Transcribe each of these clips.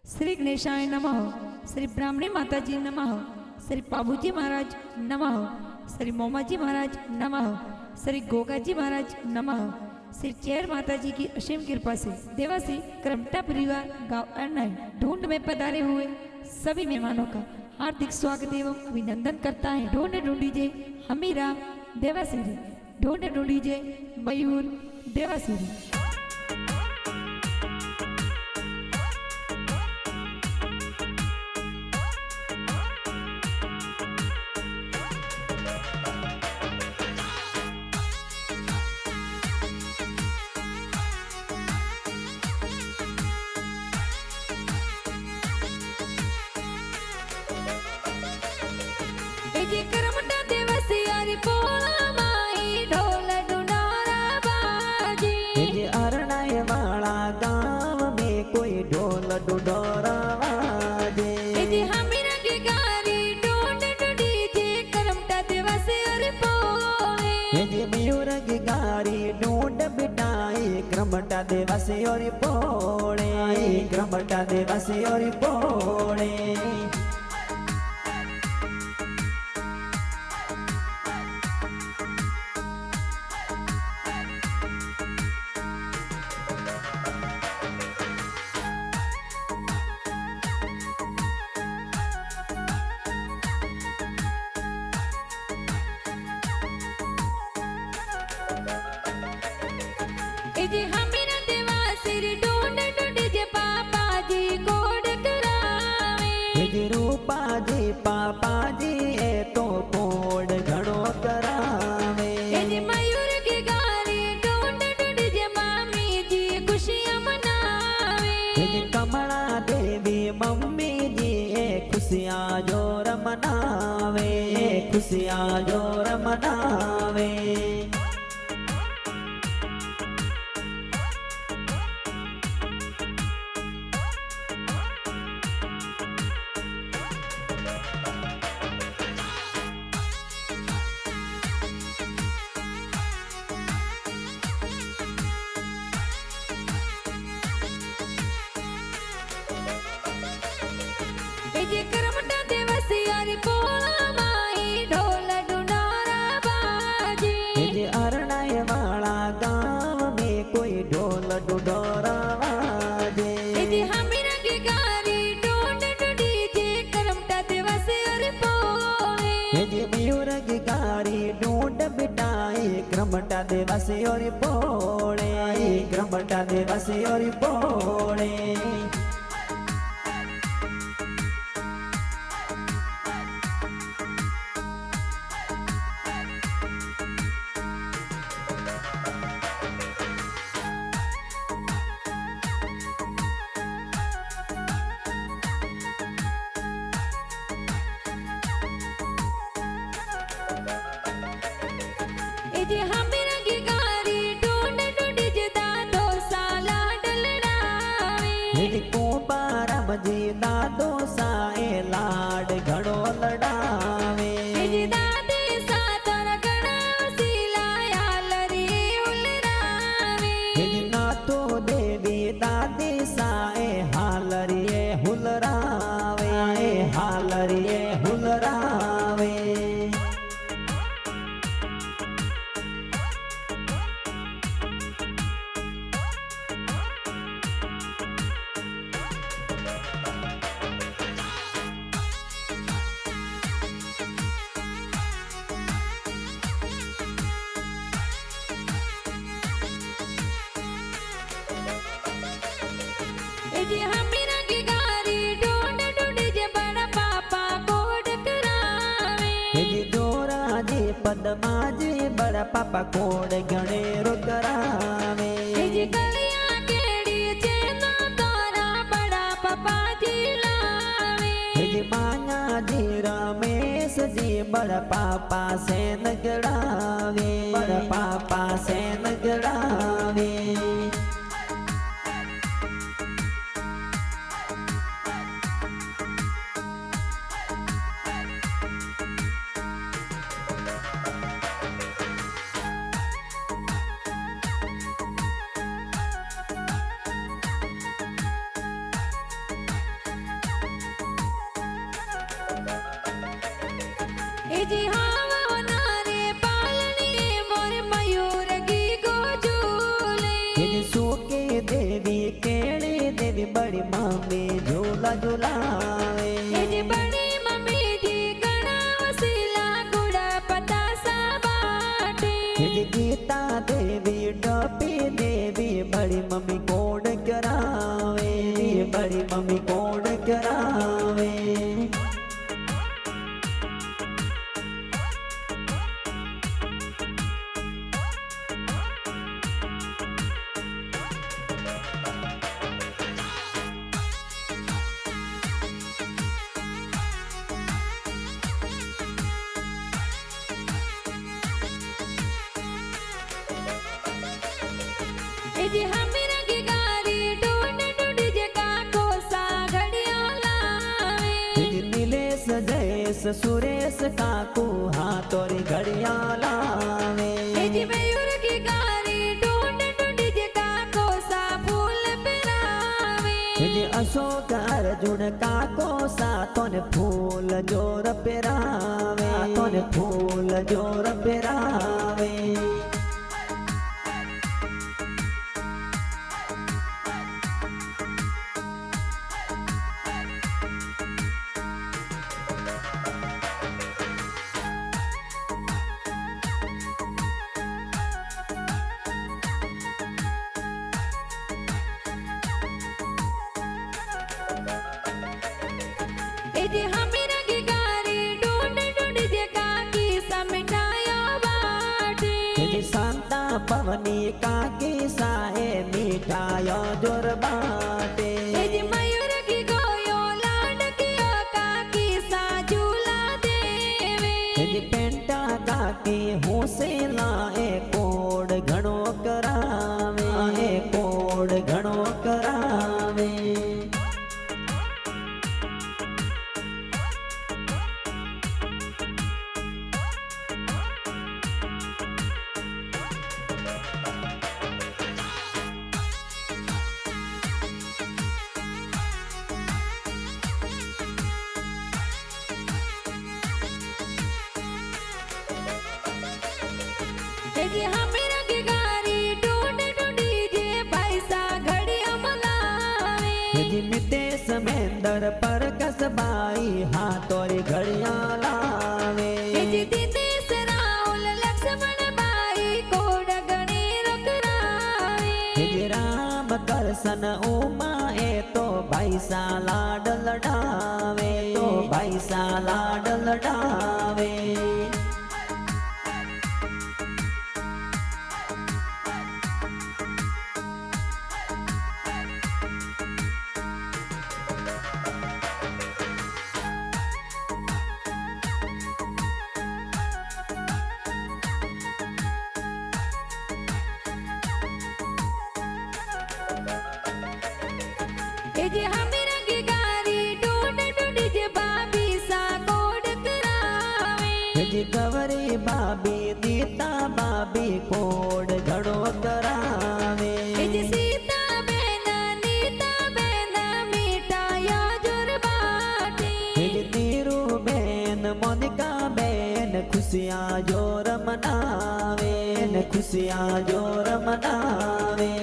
श्री गणेशाय नमः। श्री ब्राह्मणी माता जी नमः। श्री पाबूजी महाराज नमः। श्री मोमाजी महाराज नमः। श्री गोगाजी महाराज नमः। श्री चेर माता जी की असीम कृपा से देवासी क्रमटा परिवार गांव अरनाई ढूंढ में पधारे हुए सभी मेहमानों का हार्दिक स्वागत एवं अभिनंदन करता है। ढूंढ ढूंढीजे हमीरा देवासिरी, ढूंढ ढूंढीजे मयूर देवासिरी। करमटा देवसी यारी पोला माई ढोल डुनारा बाजी। अरणाए वाला गांव में कोई ढोल डुडोरा बाजे। हमीरा की गारी ढूंढ ढूंढीजे करमटा देवसी यारी पोले। मयूर की गारी ढूंढ बिटाई क्रमटा देवसी और पोड़े, क्रमटा देवसी और पोड़े। हमीरा देवासिरी ढूंढ ढूंढीजे पापा जी कोड करावे। रूपा जी पापा जी ए तो कोड घड़ो करावे। मयूर की गारी ढूंढ ढूंढीजे मामी जी खुशियां मनावे। कमला देवी मम्मी जी ए खुशियां जोर मनावे, खुशियां जोर मनावे। करमटा देवसी यारी पोला माई ढोल डुनारा बाजी। अरणाए वाला गांव में कोई ढोल डुडोरा बाजे। हमीरा की गारी ढूंढ ढूंढीजे करमटा देवसी यारी पोले। मयूर की गारी ढूंढ बिटाई क्रमटा देवसी और पोड़े, क्रमटा देवसी और पोड़े। हमीरा की गारी ढूंढ ढूंढीजे दादो साला डलड़ावे। को बारम जी दादो साए लाड घड़ो लड़ावे। दादी सा तोरा गणा सिलाया लरी उलरावे। ना तो देवी दादी साए हालरिए हुलरावे, हालरिए हुलरावे। हमीरा की गारी ढूंढ ढूंढीजे बड़ा पापा कोड करावे। जोरा जी पद्मा जी बड़ा पापा कोड गणेरो करावे। कलिया केड़ी चेना तोरा बड़ा पापा जी लावे। माया जी रमेश जी बड़ा पापा से नगड़ावे, बड़ा पापा से नगड़ावे। जी हावना रे पालनी मोर मयूर की गोजूले जी सूके देवी केड़ी देवी बड़ी मम्मी झूला झूलावे जी बड़ी मम्मी जी गणा वसीला गुड़ा पतासा बाटे जी गीता देवी टोपी देवी बड़ी मम्मी कोड करावे बड़ी मम्मी कोड करावे जी हमीरा की गारी ढूंढ ढूंढ जका को सा घड़िया लावे नीलेश जयेश सुरेश काकू हाथोरी घड़िया लावे जी मयूर की गारी ढूंढ ढूंढ जका को सा फूल पिरावे जी अशोक अर्जुन काको सातों फूल जोर पिरावे तोने फूल जोर पिरावे जी हमीरा की गारी ढूंढ ढूंढ जका की समिटायो बाटे जी शांता पवनी काकी साए मिठायो जोर बाटे जी मयूर की गोयो लाड की का की सा झूला देवे जी पेंटा काकी होसे लाए कोड घणो करावे कोड घणो करावे जी हमीरा की गारी ढूंढ ढूंढ जे पैसा घड़िया मलावे जी मिटे समेंदर पर कसबाई हाथोरी घड़िया लावे जी दिनेश राहुल लक्ष्मण बाई कोड गणे रखरावे जी राम करसन उमा ए तो भाई सा लाड लडावे तो भाई सा लाड लडावे जी हमीरा की गारी ढूंढ ढूंढ जे बाबी सा कोड करावे जी गवरी बाबी दीता बाबी कोड घड़ो करावे जी सीता बेना नीता बेना मिठाया जोर बाटे जी तीरू बेन मोनिका बेन खुशियाँ जोर मनावे खुशियाँ जोर मनावे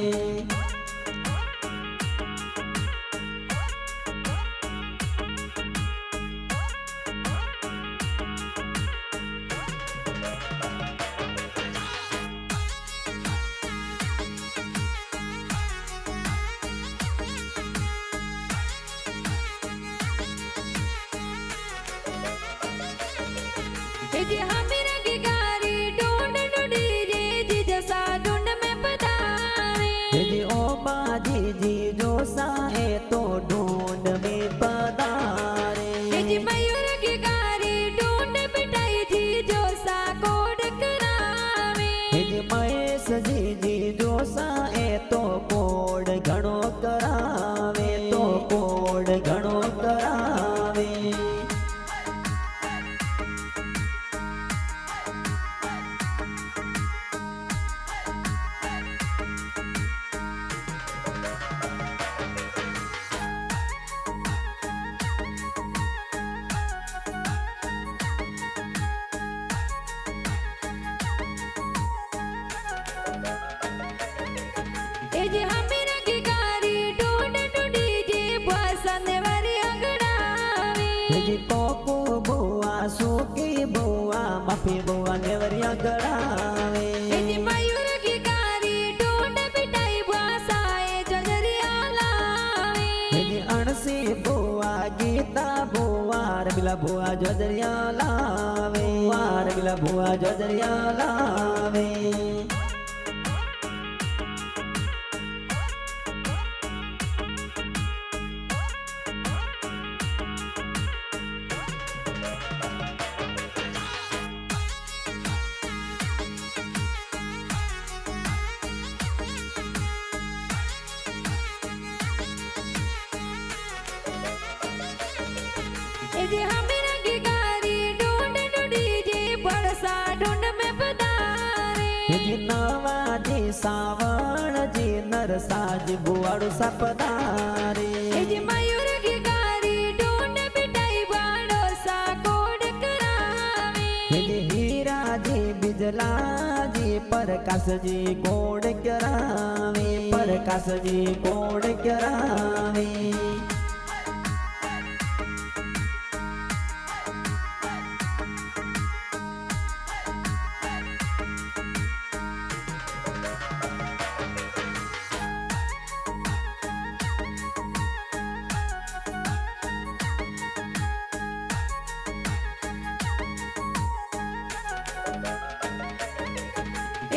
जी हमीरा की गारी ढूंढ ढूंढ जे जी जसा ढूंढ में पधारे जी ओ बाजी जी जो साए तो ढूंढ में पधारे जी मयूर की गारी ढूंढ बिठाई जी जो सा कोड करावे जी महेश जी जो साए तो कोड घणो करावे तो कोड घणो करावे હેજી કોકો બુઆ સુકી બુઆ માફી બુઆ નેવરિયા ગળાવે એજી મયુર ગીગારી ઢોંડ પીટાઈ ભાષાએ જજરિયા લાવે હેજી અણસી બુઆ ગીતા બુઆ રમીલા બુઆ જોજરિયા લાવે રમીલા બુઆ જોજરિયા લાવે एजे हमेरा गीगारी ढूंढ ढूंढी जे बरसा ढूंढ में पधारे હેજી નવાજી સાવણજી નરસાજી બુવાડુ સપદારે एजे मयूर गीगारी ढूंढ पिटाई बाड़ो सा कोड करावे હેજી હીરાજી બિજલાજી પ્રકાશજી કોડ કરાવે પ્રકાશજી કોડ કરાવે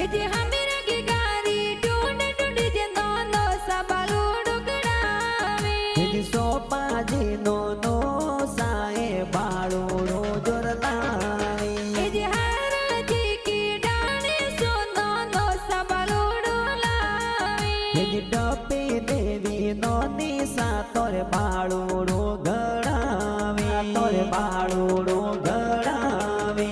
एजे हमेरा गीगारी ढूंढ ढूंढ जे नोनो सा बालूडो करावे હેજી સોપાજી નો નો સાએ બાળોડો જોર લાવે एजे हरजी की डाणे सो नोनो सा बालूडो लावे હેજી ડપી દેવી નો નિશા તોરે બાળોડો ગળાવે તોરે બાળોડો ગળાવે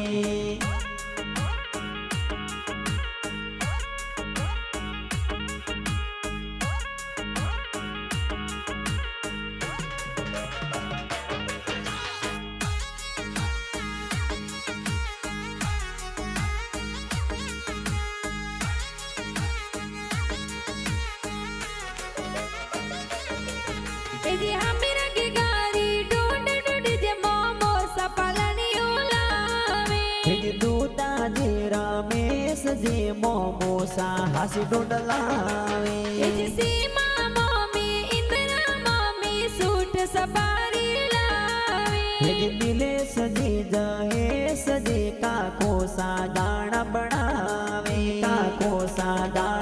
एजे हमेरा गीगारी ढूंढ ढूंढ जे मोमो सा पालनियो लावे હેજી દૂતાજી રમેશજી મોમોસા હાસી ડોડલાવે एजे सीमा मम्मी इंदिरा मम्मी सूट सवारी लावे હેજી દિલેશજી જહેશજી કાકો સા દાણા બનાવે કાકો સા દાણા